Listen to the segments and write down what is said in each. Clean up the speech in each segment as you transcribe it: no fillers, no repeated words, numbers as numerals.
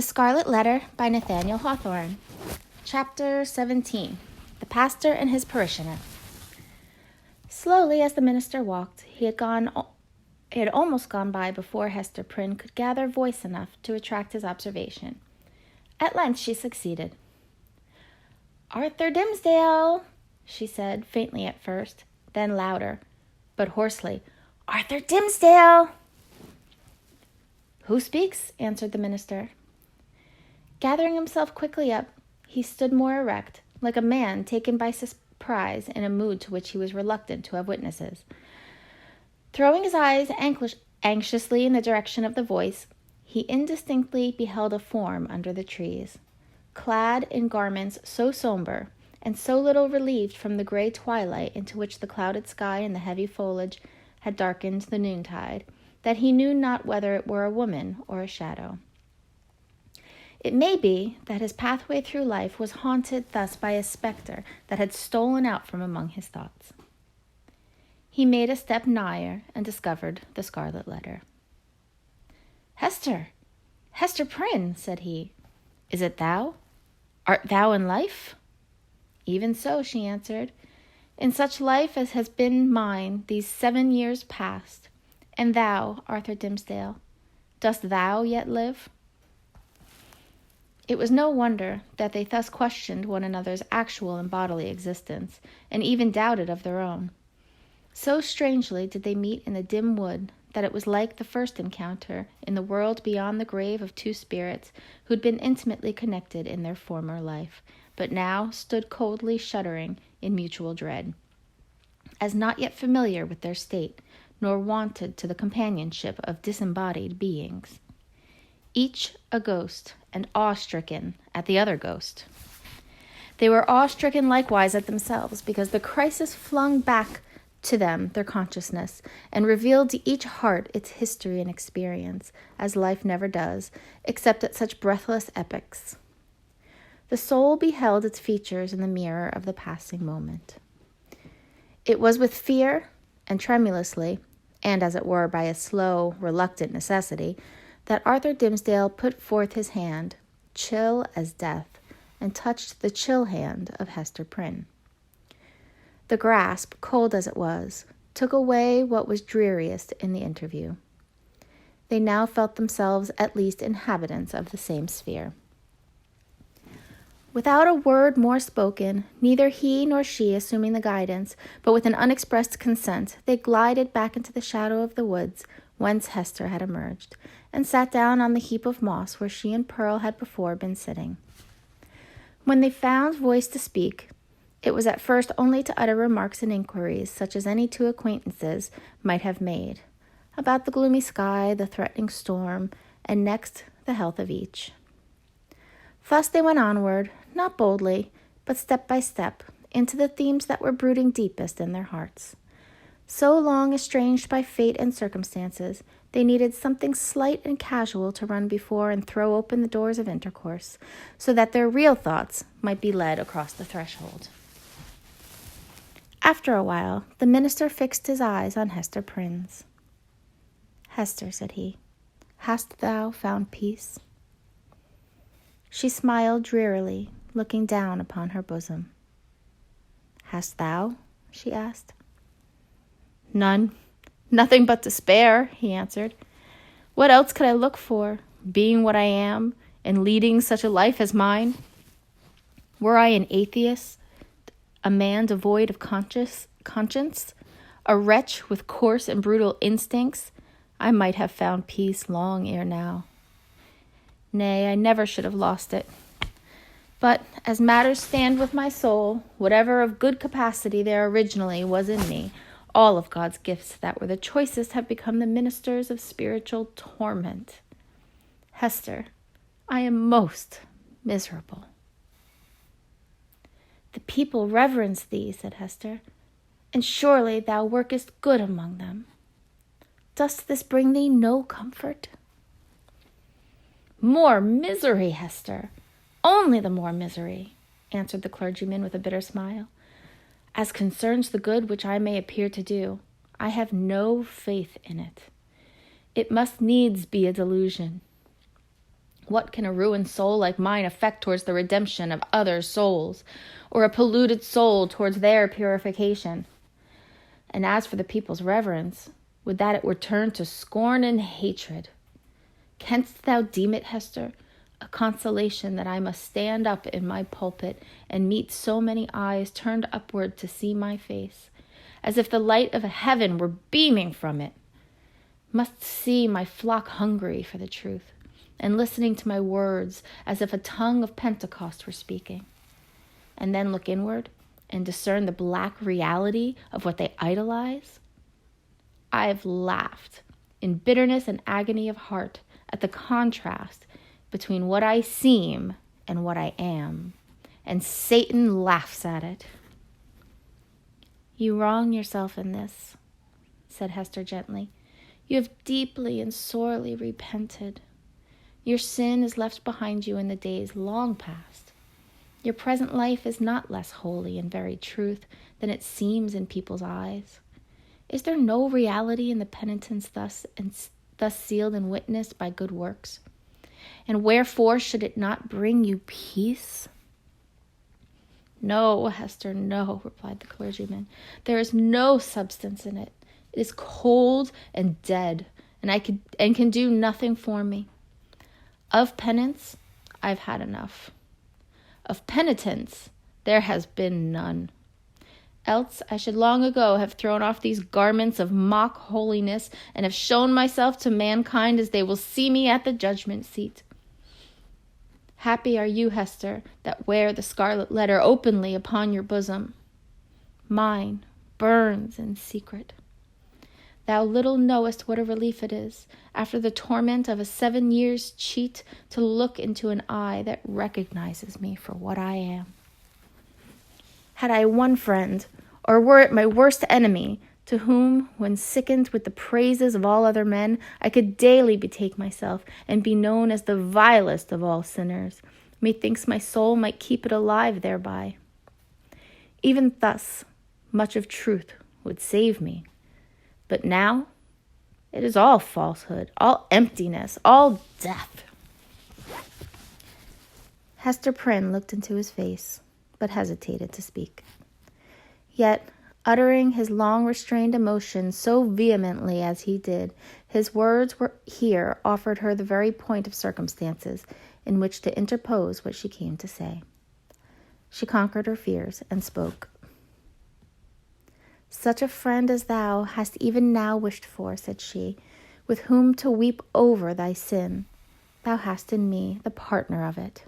The Scarlet Letter by Nathaniel Hawthorne. Chapter 17. The Pastor and His Parishioner. Slowly as the minister walked, he had almost gone by before Hester Prynne could gather voice enough to attract his observation. At length she succeeded. "Arthur Dimmesdale," she said, faintly at first, then louder, but hoarsely. "Arthur Dimmesdale!" "Who speaks?" answered the minister. Gathering himself quickly up, he stood more erect, like a man taken by surprise in a mood to which he was reluctant to have witnesses. Throwing his eyes anxiously in the direction of the voice, he indistinctly beheld a form under the trees, clad in garments so somber and so little relieved from the gray twilight into which the clouded sky and the heavy foliage had darkened the noontide, that he knew not whether it were a woman or a shadow. It may be that his pathway through life was haunted thus by a spectre that had stolen out from among his thoughts. He made a step nigher and discovered the Scarlet Letter. "Hester! Hester Prynne!" said he. "Is it thou? Art thou in life?" "Even so," she answered, "in such life as has been mine these 7 years past. And thou, Arthur Dimmesdale, dost thou yet live?" It was no wonder that they thus questioned one another's actual and bodily existence, and even doubted of their own. So strangely did they meet in the dim wood that it was like the first encounter in the world beyond the grave of two spirits who had been intimately connected in their former life, but now stood coldly shuddering in mutual dread, as not yet familiar with their state, nor wonted to the companionship of disembodied beings. Each a ghost, and awe-stricken at the other ghost. They were awe-stricken likewise at themselves, because the crisis flung back to them their consciousness, and revealed to each heart its history and experience, as life never does, except at such breathless epochs. The soul beheld its features in the mirror of the passing moment. It was with fear, and tremulously, and as it were by a slow, reluctant necessity, that Arthur Dimmesdale put forth his hand, chill as death, and touched the chill hand of Hester Prynne. The grasp, cold as it was, took away what was dreariest in the interview. They now felt themselves at least inhabitants of the same sphere. Without a word more spoken, neither he nor she assuming the guidance, but with an unexpressed consent, they glided back into the shadow of the woods whence Hester had emerged, and sat down on the heap of moss where she and Pearl had before been sitting. When they found voice to speak, it was at first only to utter remarks and inquiries such as any two acquaintances might have made, about the gloomy sky, the threatening storm, and next the health of each. Thus they went onward, not boldly, but step by step, into the themes that were brooding deepest in their hearts. So long estranged by fate and circumstances, they needed something slight and casual to run before and throw open the doors of intercourse, so that their real thoughts might be led across the threshold. After a while, the minister fixed his eyes on Hester Prynne's. "Hester," said he, "hast thou found peace?" She smiled drearily, looking down upon her bosom. "Hast thou?" she asked. "None. Nothing but despair," he answered. "What else could I look for, being what I am, and leading such a life as mine? Were I an atheist, a man devoid of conscience, a wretch with coarse and brutal instincts, I might have found peace long ere now. Nay, I never should have lost it. But as matters stand with my soul, whatever of good capacity there originally was in me, all of God's gifts that were the choicest have become the ministers of spiritual torment. Hester, I am most miserable." "The people reverence thee," said Hester, "and surely thou workest good among them. Does this bring thee no comfort?" "More misery, Hester, only the more misery," answered the clergyman with a bitter smile. "As concerns the good which I may appear to do, I have no faith in it. It must needs be a delusion. What can a ruined soul like mine effect towards the redemption of other souls, or a polluted soul towards their purification? And as for the people's reverence, would that it were turned to scorn and hatred. Canst thou deem it, Hester, a consolation that I must stand up in my pulpit and meet so many eyes turned upward to see my face, as if the light of heaven were beaming from it? Must see my flock hungry for the truth, and listening to my words as if a tongue of Pentecost were speaking, and then look inward and discern the black reality of what they idolize? I have laughed in bitterness and agony of heart at the contrast between what I seem and what I am, and Satan laughs at it. You wrong yourself in this, said Hester gently. You have deeply and sorely repented. Your sin is left behind you in the days long past. Your present life is not less holy in very truth than it seems in people's eyes. Is there no reality in the penitence thus sealed and witnessed by good works? And wherefore should it not bring you peace? No, Hester, no, replied the clergyman. There is no substance in it. It is cold and dead, and can do nothing for me. Of penance, I've had enough. Of penitence, there has been none. Else I should long ago have thrown off these garments of mock holiness and have shown myself to mankind as they will see me at the judgment seat. Happy are you, Hester, that wear the scarlet letter openly upon your bosom. Mine burns in secret. Thou little knowest what a relief it is, after the torment of a 7 years' cheat, to look into an eye that recognizes me for what I am. Had I one friend, or were it my worst enemy, to whom, when sickened with the praises of all other men, I could daily betake myself, and be known as the vilest of all sinners, methinks my soul might keep it alive thereby. Even thus, much of truth would save me. But now, it is all falsehood, all emptiness, all death. Hester Prynne looked into his face, but hesitated to speak. Yet, uttering his long-restrained emotion so vehemently as he did, his words were here offered her the very point of circumstances in which to interpose what she came to say. She conquered her fears and spoke. Such a friend as thou hast even now wished for, said she, with whom to weep over thy sin. Thou hast in me the partner of it.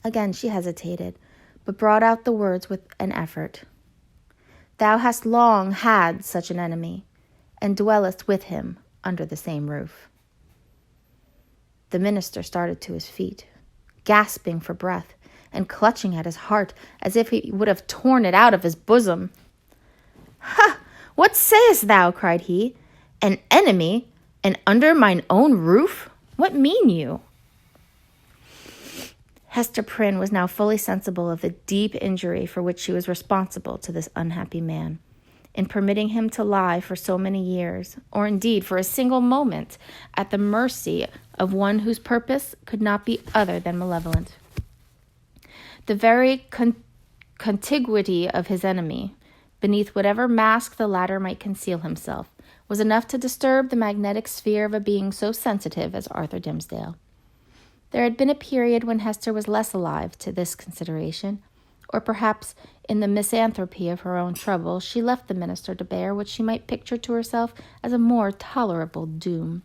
Again she hesitated, but brought out the words with an effort. Thou hast long had such an enemy, and dwellest with him under the same roof. The minister started to his feet, gasping for breath, and clutching at his heart as if he would have torn it out of his bosom. Ha! What sayest thou? Cried he. An enemy, and under mine own roof? What mean you? Hester Prynne was now fully sensible of the deep injury for which she was responsible to this unhappy man, in permitting him to lie for so many years, or indeed for a single moment, at the mercy of one whose purpose could not be other than malevolent. The very contiguity of his enemy, beneath whatever mask the latter might conceal himself, was enough to disturb the magnetic sphere of a being so sensitive as Arthur Dimmesdale. There had been a period when Hester was less alive to this consideration, or perhaps in the misanthropy of her own trouble she left the minister to bear what she might picture to herself as a more tolerable doom.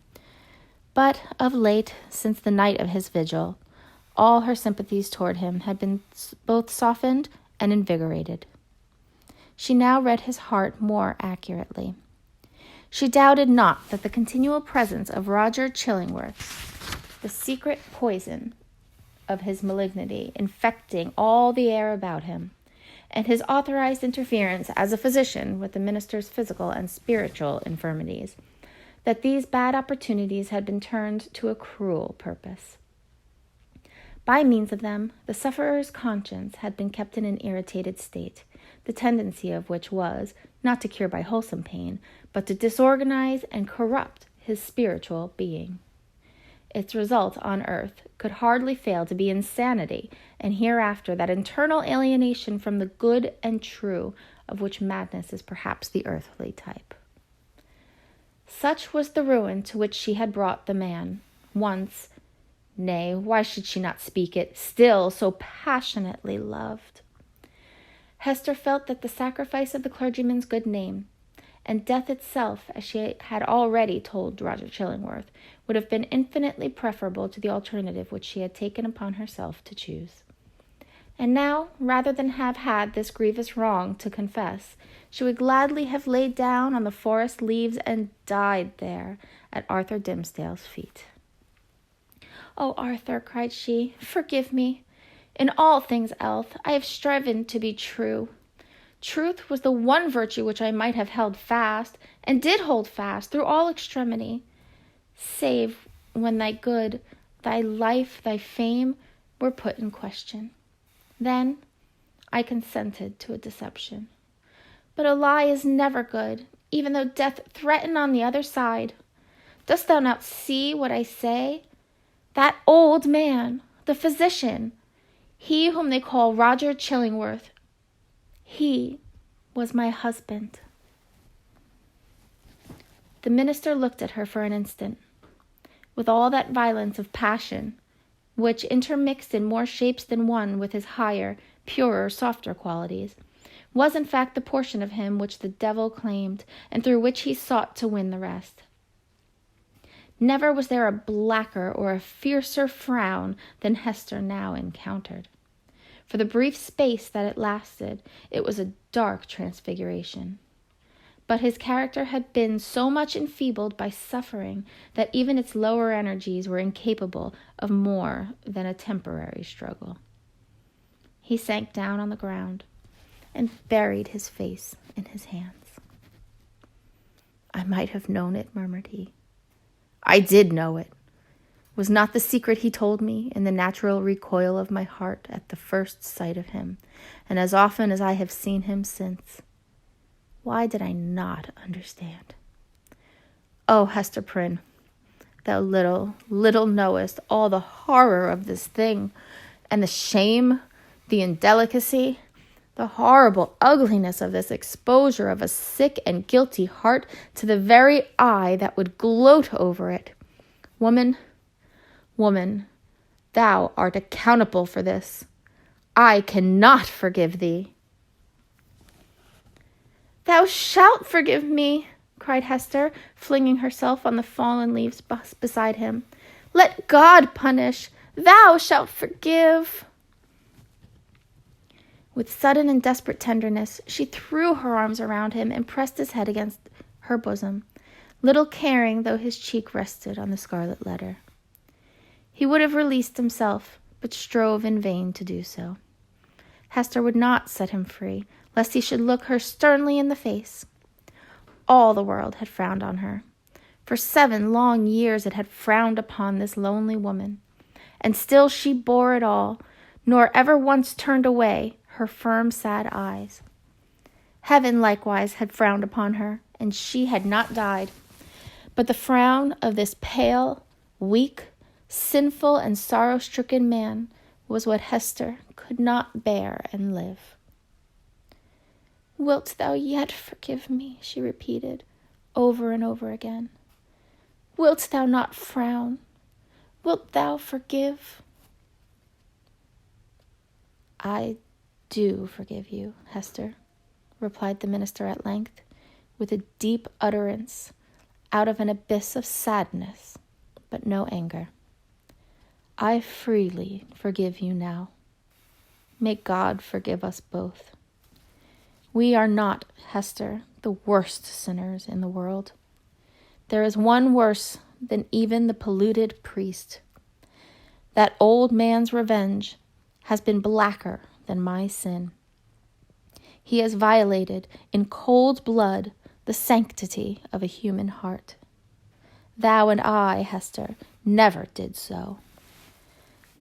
But of late, since the night of his vigil, all her sympathies toward him had been both softened and invigorated. She now read his heart more accurately. She doubted not that the continual presence of Roger Chillingworth, the secret poison of his malignity infecting all the air about him, and his authorized interference as a physician with the minister's physical and spiritual infirmities, that these bad opportunities had been turned to a cruel purpose. By means of them, the sufferer's conscience had been kept in an irritated state, the tendency of which was, not to cure by wholesome pain, but to disorganize and corrupt his spiritual being. Its result on earth could hardly fail to be insanity, and hereafter that internal alienation from the good and true of which madness is perhaps the earthly type. Such was the ruin to which she had brought the man, once, nay, why should she not speak it, still so passionately loved. Hester felt that the sacrifice of the clergyman's good name, and death itself, as she had already told Roger Chillingworth, would have been infinitely preferable to the alternative which she had taken upon herself to choose. And now, rather than have had this grievous wrong to confess, she would gladly have laid down on the forest leaves and died there at Arthur Dimmesdale's feet. "Oh, Arthur," cried she, "forgive me. In all things else I have striven to be true. Truth was the one virtue which I might have held fast, and did hold fast through all extremity, save when thy good, thy life, thy fame were put in question. Then I consented to a deception. But a lie is never good, even though death threaten on the other side. Dost thou not see what I say? That old man, the physician, he whom they call Roger Chillingworth, he was my husband." The minister looked at her for an instant, with all that violence of passion, which intermixed in more shapes than one with his higher, purer, softer qualities, was in fact the portion of him which the devil claimed, and through which he sought to win the rest. Never was there a blacker or a fiercer frown than Hester now encountered. For the brief space that it lasted, it was a dark transfiguration. But his character had been so much enfeebled by suffering that even its lower energies were incapable of more than a temporary struggle. He sank down on the ground and buried his face in his hands. "I might have known it," murmured he. "I did know it. Was not the secret he told me in the natural recoil of my heart at the first sight of him, and as often as I have seen him since? Why did I not understand? Oh, Hester Prynne, thou little knowest all the horror of this thing, and the shame, the indelicacy, the horrible ugliness of this exposure of a sick and guilty heart to the very eye that would gloat over it. Woman, thou art accountable for this. I cannot forgive thee." "Thou shalt forgive me," cried Hester, flinging herself on the fallen leaves beside him. "Let God punish. Thou shalt forgive." With sudden and desperate tenderness, she threw her arms around him and pressed his head against her bosom, little caring though his cheek rested on the scarlet letter. He would have released himself, but strove in vain to do so. Hester would not set him free, lest he should look her sternly in the face. All the world had frowned on her. For 7 long years it had frowned upon this lonely woman, and still she bore it all, nor ever once turned away her firm, sad eyes. Heaven likewise had frowned upon her, and she had not died. But the frown of this pale, weak, sinful, and sorrow-stricken man was what Hester could not bear and live. "Wilt thou yet forgive me?" she repeated over and over again. "Wilt thou not frown? Wilt thou forgive?" "I do forgive you, Hester," replied the minister at length, with a deep utterance out of an abyss of sadness, but no anger. "I freely forgive you now. May God forgive us both. We are not, Hester, the worst sinners in the world. There is one worse than even the polluted priest. That old man's revenge has been blacker than my sin. He has violated in cold blood the sanctity of a human heart. Thou and I, Hester, never did so.